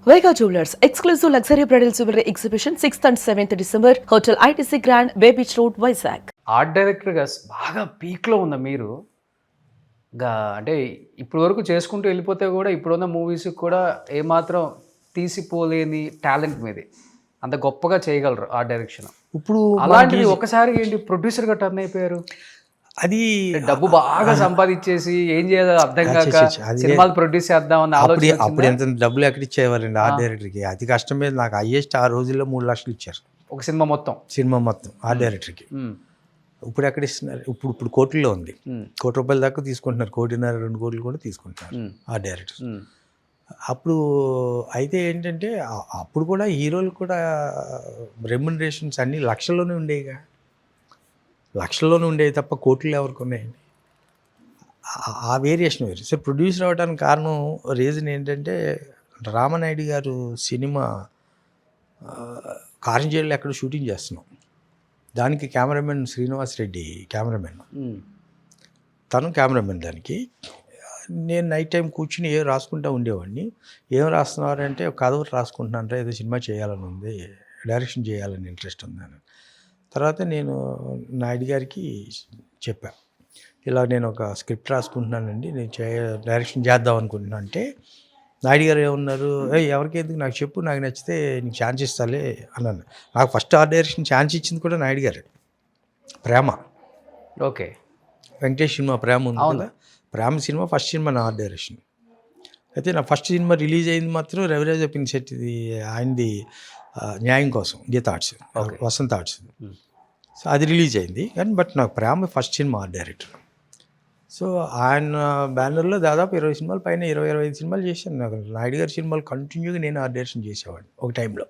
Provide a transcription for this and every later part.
Vega Jewelers, exclusive luxury bridal jewelry exhibition 6th and 7th December, Hotel ITC Grand, Bay Beach Road, Vizag. Art డైరెక్టర్గా బాగా పీక్లో ఉన్న మీరు అంటే ఇప్పుడు వరకు చేసుకుంటూ వెళ్ళిపోతే కూడా ఇప్పుడున్న మూవీస్కి కూడా ఏమాత్రం తీసిపోలేని టాలెంట్ మీది, అంత గొప్పగా చేయగలరు ఆర్ట్ డైరెక్షన్. ఇప్పుడు అలాంటిది ఒకసారి ఏంటి ప్రొడ్యూసర్గా టర్న్ అయిపోయారు? అది డబ్బు బాగా సంపాదించేసి ఏం చేయాలో అర్థం కాక సినిమాలు ప్రొడ్యూస్ చేద్దామని ఆలోచన. అప్పుడు ఎంత డబ్బులు ఎక్కడ ఇచ్చేవారండి ఆర్ట్ డైరెక్టర్కి? అతి కష్టం మీద నాకు హైయెస్ట్ ఆ రోజుల్లో 3 లక్షలు ఇచ్చారు ఒక సినిమా మొత్తం ఆర్ట్ డైరెక్టర్కి. ఇప్పుడు ఎక్కడ ఇస్తున్నారు? ఇప్పుడు కోట్లలో ఉంది. ₹1,00,00,000 దాకా తీసుకుంటున్నారు, 1.5 2 కోట్లు కూడా తీసుకుంటున్నారు ఆర్ట్ డైరెక్టర్. అప్పుడు అయితే ఏంటంటే అప్పుడు కూడా హీరోలు కూడా రెమ్యునరేషన్స్ అన్ని లక్షల్లోనే ఉండేవిగా, లక్షల్లోనే ఉండేవి తప్ప కోట్లు ఎవరికి ఉన్నాయండి? ఆ వేరియేషన్ వేరు. సో ప్రొడ్యూసర్ అవ్వడానికి కారణం రీజన్ ఏంటంటే, రామనాయుడు గారు సినిమా కారంచేడులో ఎక్కడ షూటింగ్ చేస్తున్నాం, దానికి కెమెరామెన్ శ్రీనివాస్ రెడ్డి కెమెరామెన్, తను కెమెరామెన్. దానికి నేను నైట్ టైం కూర్చుని ఏం రాసుకుంటూ ఉండేవాడిని. ఏం రాస్తున్నారంటే, ఒక కథ రాసుకుంటున్నాను, ఏదో సినిమా చేయాలని ఉంది, డైరెక్షన్ చేయాలని ఇంట్రెస్ట్ ఉందని. తర్వాత నేను నాయుడు గారికి చెప్పాను, ఇలా నేను ఒక స్క్రిప్ట్ రాసుకుంటున్నానండి, నేను డైరెక్షన్ చేద్దాం అనుకుంటున్నాను అంటే, నాయుడు గారు ఏమన్నారు, ఎవరికి ఎందుకు, నాకు చెప్పు, నాకు నచ్చితే నీకు ఛాన్స్ ఇస్తాలే అన్నాను. నాకు ఫస్ట్ ఆర్ట్ డైరెక్షన్ ఛాన్స్ ఇచ్చింది కూడా నాయుడు గారే. ప్రేమ, ఓకే, వెంకటేష్ సినిమా ప్రేమ ఉంది కదా, ప్రేమ సినిమా ఫస్ట్ సినిమా నా ఆర్ట్ డైరెక్షన్. అయితే నా ఫస్ట్ సినిమా రిలీజ్ అయింది మాత్రం రవిరాజ పినిశెట్టిది, ఆయనది న్యాయం కోసం, Geetha arts, Vasantha arts. So అది రిలీజ్ అయింది కానీ, బట్ నాకు Prema first cinema art director. So ఆయన బ్యానర్లో దాదాపు 20 సినిమాలు పైన, 20-25 సినిమాలు చేశాను. నాకు నాయుడు గారి సినిమాలు కంటిన్యూగా నేను ఆర్ట్ డైరెక్షన్ చేసేవాడిని ఒక టైంలో.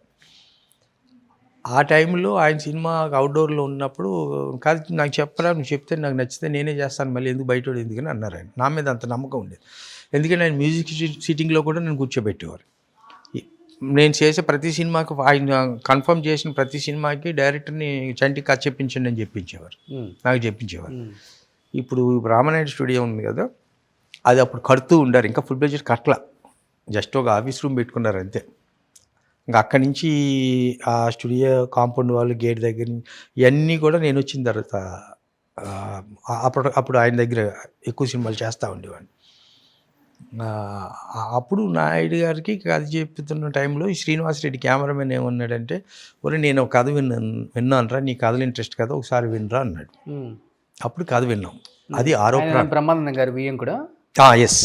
ఆ టైంలో ఆయన సినిమా అవుట్డోర్లో ఉన్నప్పుడు, కాదు నాకు చెప్పరా, నువ్వు చెప్తే నాకు నచ్చితే నేనే చేస్తాను, మళ్ళీ ఎందుకు బయట ఎందుకని అన్నారు ఆయన. నా మీద అంత నమ్మకం ఉండేది, ఎందుకంటే ఆయన మ్యూజిక్ సిట్టింగ్లో కూడా నేను కూర్చోబెట్టేవారు. నేను చేసే ప్రతి సినిమాకి, ఆయన కన్ఫర్మ్ చేసిన ప్రతి సినిమాకి డైరెక్టర్ని చంటి కథ చెప్పించండి అని చెప్పించేవారు, నాకు చెప్పించేవారు. ఇప్పుడు రామనాయుడు స్టూడియో ఉంది కదా, అది అప్పుడు కడుతూ ఉండారు, ఇంకా ఫుల్ బడ్జెట్ కట్టలా, జస్ట్ ఒక ఆఫీస్ రూమ్ పెట్టుకున్నారు అంతే. ఇంకా అక్కడి నుంచి ఆ స్టూడియో కాంపౌండ్ వాళ్ళు, గేట్ దగ్గర నుంచి ఇవన్నీ కూడా నేను వచ్చిన తర్వాత అప్పుడు ఆయన దగ్గర ఎక్కువ సినిమాలు చేస్తూ ఉండేవాడిని. అప్పుడు నాయుడు గారికి కథ చెప్తున్న టైంలో ఈ శ్రీనివాసరెడ్డి కెమెరామెన్ ఏమన్నాడంటే, ఒరే నేను ఒక కథ విన్నానురా, నీ కథలు ఇంట్రెస్ట్ కదా, ఒకసారి వినరా అన్నాడు. అప్పుడు కథ విన్నాం, అది ఆరోపణ. బ్రహ్మానందం గారి బియ్యం కూడా, ఎస్,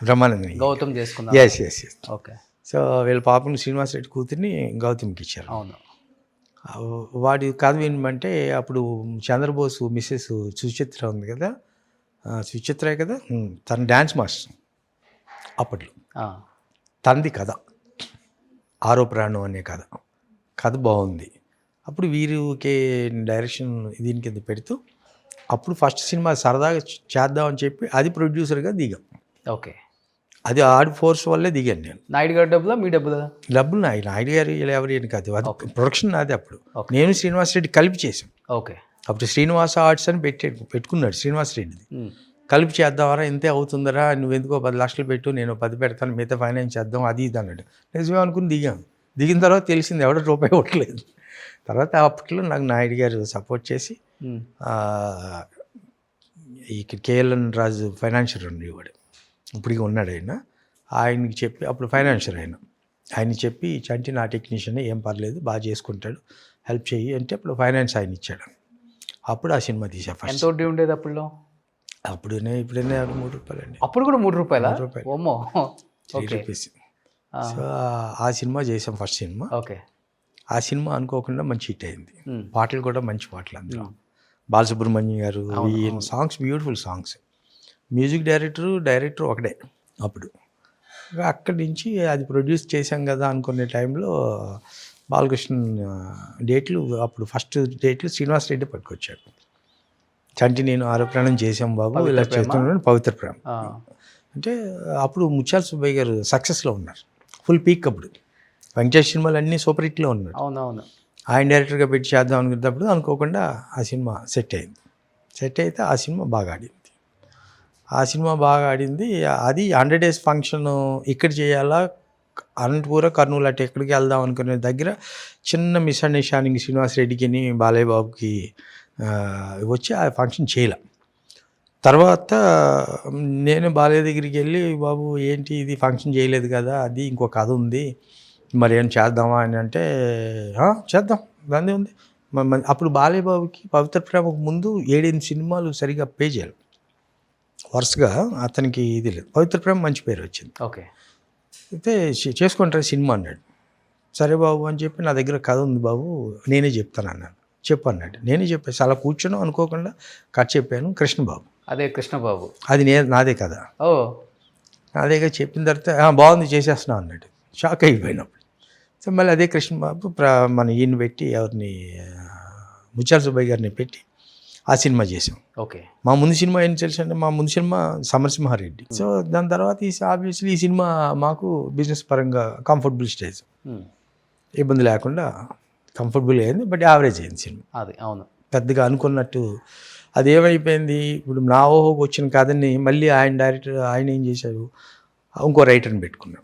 బ్రహ్మానందం, గౌతమ్ చేసుకున్నా. Yes yes yes, okay. So వీళ్ళ పాపం శ్రీనివాసరెడ్డి కూతుర్ని గౌతమ్కి ఇచ్చారు. అవును. వాడి కథ వినమంటే, అప్పుడు చంద్రబోసు మిస్సెస్ సుచిత్ర ఉంది కదా, సుచిత్రే కదా, తన డ్యాన్స్ మాస్టర్ అప్పట్లో, తంది కథ, ఆరో ప్రాణం అనే కథ బాగుంది. అప్పుడు వీరికి డైరెక్షన్ దీని కింద పెడుతూ, అప్పుడు ఫస్ట్ సినిమా సరదాగా చేద్దామని చెప్పి అది ప్రొడ్యూసర్గా దిగాం. ఓకే, అది ఆర్ట్ ఫోర్స్ వల్లే దిగాను నేను. నాయుడు గారి డబ్బులా, మీ డబ్బులు నాయుడు గారు ఎవరి కాదు, అది ప్రొడక్షన్ నాది. అప్పుడు నేను శ్రీనివాసరెడ్డి కలిపి చేసాం. ఓకే, అప్పుడు శ్రీనివాస ఆర్ట్స్ అని పెట్టుకున్నాడు శ్రీనివాసరెడ్డిది. కలిపి చేద్దామరా, ఇంతే అవుతుందరా, నువ్వెందుకో 10 లక్షలు పెట్టు, నేను 10 పెడతాను, మిగతా ఫైనాన్స్ చేద్దాం, అది ఇది అన్నాడు. నిజమే అనుకుని దిగాను. దిగిన తర్వాత తెలిసింది ఎవడో రూపాయి ఇవ్వట్లేదు. తర్వాత అప్పట్లో నాకు నాయుడు గారు సపోర్ట్ చేసి, ఇక్కడ కేఎల్ఎన్ రాజు ఫైనాన్షియర్ ఉండేవాడు, ఇప్పటికీ ఉన్నాడు ఆయన. ఆయనకి చెప్పి, అప్పుడు ఫైనాన్షియర్ ఆయనకి చెప్పి, చంటి నా టెక్నీషియన్, ఏం పర్లేదు, బాగా చేసుకుంటాడు, హెల్ప్ చెయ్యి అంటే అప్పుడు ఫైనాన్స్ ఆయన ఇచ్చాడు. అప్పుడు ఆ సినిమా తీసా. ఎంత వడ్డీ ఉండేది అప్పుడులో? ఇప్పుడైనా ₹3 అండి. అప్పుడు కూడా ₹3? ఓమో, ₹3. సో ఆ సినిమా చేసాం, ఫస్ట్ సినిమా. ఓకే, ఆ సినిమా అనుకోకుండా మంచి హిట్ అయింది. పాటలు కూడా మంచి పాటలు, అందులో బాలసుబ్రహ్మణ్యం గారు, songs beautiful songs. Music director ఒకటే అప్పుడు. అక్కడి నుంచి అది ప్రొడ్యూస్ చేశాం కదా అనుకునే టైంలో బాలకృష్ణ డేట్లు, అప్పుడు ఫస్ట్ డేట్లు శ్రీనివాసరెడ్డి పట్టుకొచ్చాడు. చంటి నేను ఆరో ప్రాణం చేసాం బాబు, ఇలా చేస్తున్నాను, పవిత్ర ప్రేమ అంటే. అప్పుడు ముత్యాల సుబ్బయ్య గారు సక్సెస్లో ఉన్నారు, ఫుల్ పీక్. అప్పుడు వెంకటేష్ సినిమాలు అన్నీ సూపర్ హిట్లో ఉన్నారు. అవునవును. ఆయన డైరెక్టర్గా పెట్టి చేద్దాం అనుకున్నప్పుడు అనుకోకుండా ఆ సినిమా సెట్ అయింది. సెట్ అయితే ఆ సినిమా బాగా ఆడింది. అది 100 days ఫంక్షన్ ఇక్కడ చేయాలా, అనంతపురం కర్నూలు అటు ఎక్కడికి వెళ్దాం అనుకునే దగ్గర చిన్న మిస్అండర్స్టాండింగ్ శ్రీనివాస్ రెడ్డికి బాలయ్య బాబుకి వచ్చి ఆ ఫంక్షన్ చేయలే. తర్వాత నేను బాలయ్య దగ్గరికి వెళ్ళి, బాబు ఏంటి ఇది ఫంక్షన్ చేయలేదు కదా, అది ఇంకో కథ ఉంది, మరి ఏం చేద్దామా అని అంటే, చేద్దాం దాన్ని ఉంది. అప్పుడు బాలయ్య బాబుకి పవిత్ర ప్రేమకు ముందు 7-8 సినిమాలు సరిగా పే చేయాలి వరుసగా, అతనికి ఇది లేదు. పవిత్ర ప్రేమ మంచి పేరు వచ్చింది. ఓకే. అయితే చేసుకుంటారు సినిమా అన్నాడు. సరే బాబు అని చెప్పి, నా దగ్గర కథ ఉంది బాబు, నేనే చెప్తాను అన్నాను. చెప్పు అన్నాడు. నేనే చెప్పేసి అలా కూర్చొని అనుకోకుండా కథ చెప్పాను. కృష్ణబాబు, అదే కృష్ణబాబు, అది నాదే కదా. ఓ అదేగా చెప్పిన తర్వాత బాగుంది చేసేస్తున్నావు అన్నాడు. షాక్ అయిపోయినప్పుడు. సో మళ్ళీ అదే కృష్ణబాబు మన ఈయన పెట్టి, ఎవరిని ముత్యాల సుబ్బయ్య గారిని పెట్టి ఆ సినిమా చేసాం. ఓకే. మా ముందు సినిమా ఏం తెలుసు అంటే, మా ముందు సినిమా సమరసింహారెడ్డి. సో దాని తర్వాత ఆబ్వియస్లీ ఈ సినిమా మాకు బిజినెస్ పరంగా కంఫర్టబుల్ స్టేజ్, ఇబ్బంది లేకుండా కంఫర్టబుల్ అయింది. బట్ యావరేజ్ అయింది సినిమా. అది అవును, పెద్దగా అనుకున్నట్టు అది ఏమైపోయింది. ఇప్పుడు నా ఊహకు వచ్చిన కథని మళ్ళీ ఆయన డైరెక్టర్ ఆయన ఏం చేశాడు, ఇంకో రైటర్ని పెట్టుకున్నాడు.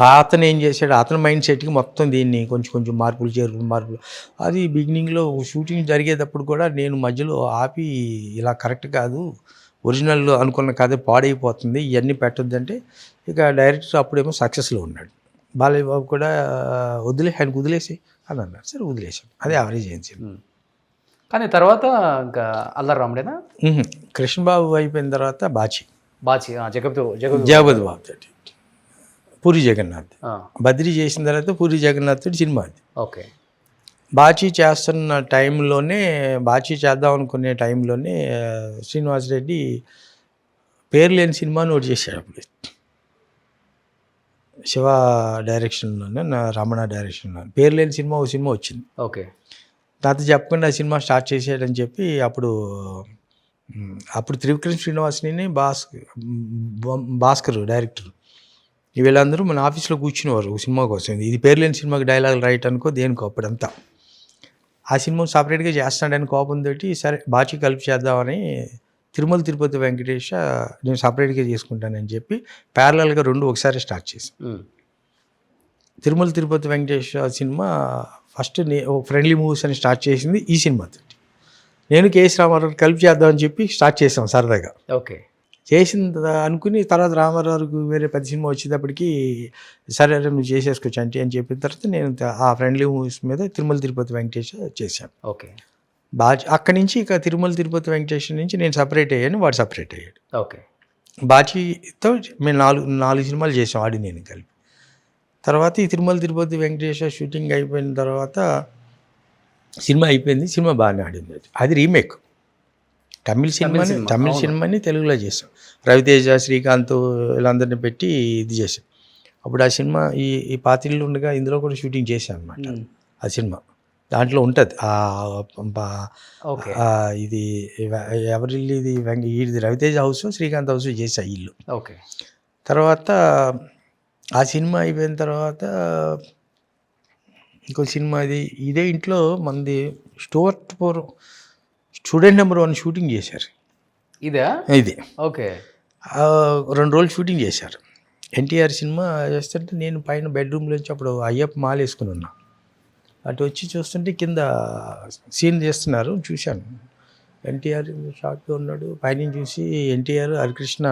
అతను ఏం చేశాడు, అతని మైండ్ సెట్కి మొత్తం దీన్ని కొంచెం మార్పులు. అది బిగినింగ్లో షూటింగ్ జరిగేటప్పుడు కూడా నేను మధ్యలో ఆపి, ఇలా కరెక్ట్ కాదు, ఒరిజినల్ అనుకున్న కథ పాడైపోతుంది, ఇవన్నీ పెట్టొద్దంటే, ఇక డైరెక్టర్ అప్పుడేమో సక్సెస్లో ఉన్నాడు. బాలయ్య బాబు కూడా ఆయనకు వదిలేసి అని అన్నారు. సరే వదిలేసాను. అదే యావరేజ్ అయింది. కానీ తర్వాత ఇంకా అల్లరి రాముడేనా? కృష్ణబాబు అయిపోయిన తర్వాత బాచి జగపతి బాబు తోటి పూరి జగన్నాథ్, బద్రీ చేసిన తర్వాత పూరి జగన్నాథ్ తోటి సినిమా అది. ఓకే. బాచి చేస్తున్న టైంలోనే, బాచి చేద్దాం అనుకునే టైంలోనే శ్రీనివాస్ రెడ్డి పేరు లేని సినిమాని ఒకటి చేశాడు. అప్పుడు శివ డైరెక్షన్లోనే, రమణ డైరెక్షన్లో పేరు లేని సినిమా ఒక సినిమా వచ్చింది. ఓకే. నాతో చెప్పకుండా ఆ సినిమా స్టార్ట్ చేసాడని చెప్పి అప్పుడు త్రివిక్రమ్ శ్రీనివాస్ని భాస్కర్ డైరెక్టర్ వీళ్ళందరూ మన ఆఫీస్లో కూర్చునేవారు సినిమా కోసం. ఇది పేరు లేని సినిమాకి డైలాగ్ రైట్ అనుకో దేనికో అప్పుడంతా. ఆ సినిమా సపరేట్గా చేస్తాడని కోపంతో సరే బాచి కలిపి చేద్దామని తిరుమల తిరుపతి వెంకటేష్ నేను సపరేట్గా చేసుకుంటానని చెప్పి ప్యారలల్గా 2 ఒకసారి స్టార్ట్ చేశాను. Tirumala Tirupati Venkatesh cinema first friendly movies అని స్టార్ట్ చేసింది ఈ సినిమాతో. నేను కేఎస్ రామారావు కలిపి చేద్దామని చెప్పి స్టార్ట్ చేసాం సరదాగా. ఓకే. చేసిన అనుకుని తర్వాత రామారావుకి వేరే పెద్ద సినిమా వచ్చేటప్పటికి సరే నువ్వు చేసేసుకోవచ్చు అంటే అని చెప్పిన తర్వాత నేను ఆ ఫ్రెండ్లీ మూవీస్ మీద తిరుమల తిరుపతి వెంకటేష్ చేశాను. ఓకే. అక్కడి నుంచి ఇక తిరుమల తిరుపతి వెంకటేష్ నుంచి నేను సపరేట్ అయ్యాను, వాడు సపరేట్ అయ్యాడు. ఓకే. బాచితో మేము నాలుగు సినిమాలు చేసాం ఆడి నేను కలిపి. తర్వాత ఈ తిరుమల తిరుపతి వెంకటేష్ షూటింగ్ అయిపోయిన తర్వాత సినిమా అయిపోయింది. సినిమా బాగానే ఆడింది. అది రీమేక్ తమిళ సినిమాని తెలుగులో చేసాం. రవితేజ, శ్రీకాంత్ వీళ్ళందరినీ పెట్టి ఇది చేసాం. అప్పుడు ఆ సినిమా ఈ పాతిళ్ళు ఉండగా ఇందులో కూడా షూటింగ్ చేశాను అనమాట. ఆ సినిమా దాంట్లో ఉంటుంది ఇది ఎవరిల్లు ఇది రవితేజ హౌస్, శ్రీకాంత్ హౌస్ చేసా ఇల్లు. ఓకే. తర్వాత ఆ సినిమా అయిపోయిన తర్వాత ఇంకో సినిమా ఇదే ఇంట్లో మంది స్టూడెంట్ నెంబర్ 1 షూటింగ్ చేశారు. ఇది ఓకే. 2 రోజులు షూటింగ్ చేశారు. ఎన్టీఆర్ సినిమా చేస్తుంటే నేను పైన బెడ్రూమ్లోంచి అప్పుడు అయ్యప్ప మాల వేసుకుని ఉన్నా. అటు వచ్చి చూస్తుంటే కింద సీన్ చేస్తున్నారు, చూశాను. ఎన్టీఆర్ షార్ట్గా ఉన్నాడు. పైన చూసి ఎన్టీఆర్ హరికృష్ణ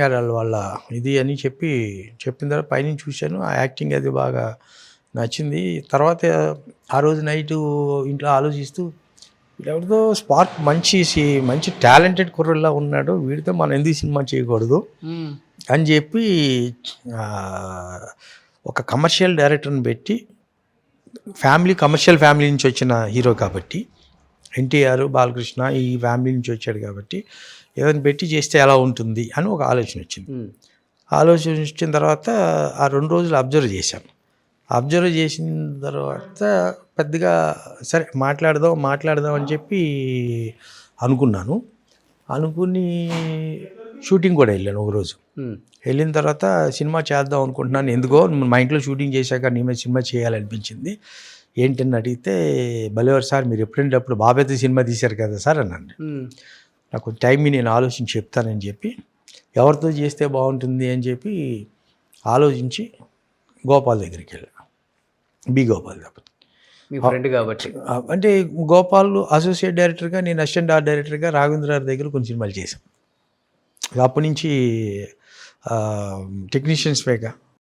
గారు వాళ్ళ ఇది అని చెప్పిన తర్వాత పైన చూశాను. ఆ యాక్టింగ్ అది బాగా నచ్చింది. తర్వాత ఆ రోజు నైటు ఇంట్లో ఆలోచిస్తూ ఎవరితో స్పార్క్ మంచి టాలెంటెడ్ కుర్రలా ఉన్నాడు, వీడితో మనం ఎందుకు సినిమా చేయకూడదు అని చెప్పి ఒక కమర్షియల్ డైరెక్టర్ని పెట్టి కమర్షియల్ ఫ్యామిలీ నుంచి వచ్చిన హీరో కాబట్టి ఎన్టీఆర్, బాలకృష్ణ ఈ ఫ్యామిలీ నుంచి వచ్చాడు కాబట్టి ఏదైనా పెట్టి చేస్తే ఎలా ఉంటుంది అని ఒక ఆలోచన వచ్చింది. ఆలోచన వచ్చిన తర్వాత ఆ 2 రోజులు అబ్జర్వ్ చేశాను. అబ్జర్వ్ చేసిన తర్వాత పెద్దగా సరే మాట్లాడదాం అని చెప్పి అనుకున్నాను. అనుకుని షూటింగ్ కూడా వెళ్ళాను ఒకరోజు. వెళ్ళిన తర్వాత సినిమా చేద్దాం అనుకుంటున్నాను, ఎందుకో మా ఇంట్లో షూటింగ్ చేశాక నీ మీద సినిమా చేయాలనిపించింది. ఏంటని అడిగితే, భలేవారు సార్ మీరు ఎప్పుడంటే బాబాయ్తో సినిమా తీశారు కదా సార్ అన్నాను. నాకు టైంని నేను ఆలోచించి చెప్తానని చెప్పి ఎవరితో చేస్తే బాగుంటుంది అని చెప్పి ఆలోచించి గోపాల్ దగ్గరికి వెళ్ళా. బి గోపాల్ తప్ప మీ ఫ్రెండ్ కాబట్టి. అంటే గోపాల్ అసోసియేట్ డైరెక్టర్గా, నేను అసిస్టెంట్ ఆర్ట్ డైరెక్టర్గా రాఘవేంద్ర గారి దగ్గర కొన్ని సినిమాలు చేశాం. అప్పటి నుంచి టెక్నీషియన్స్ పేక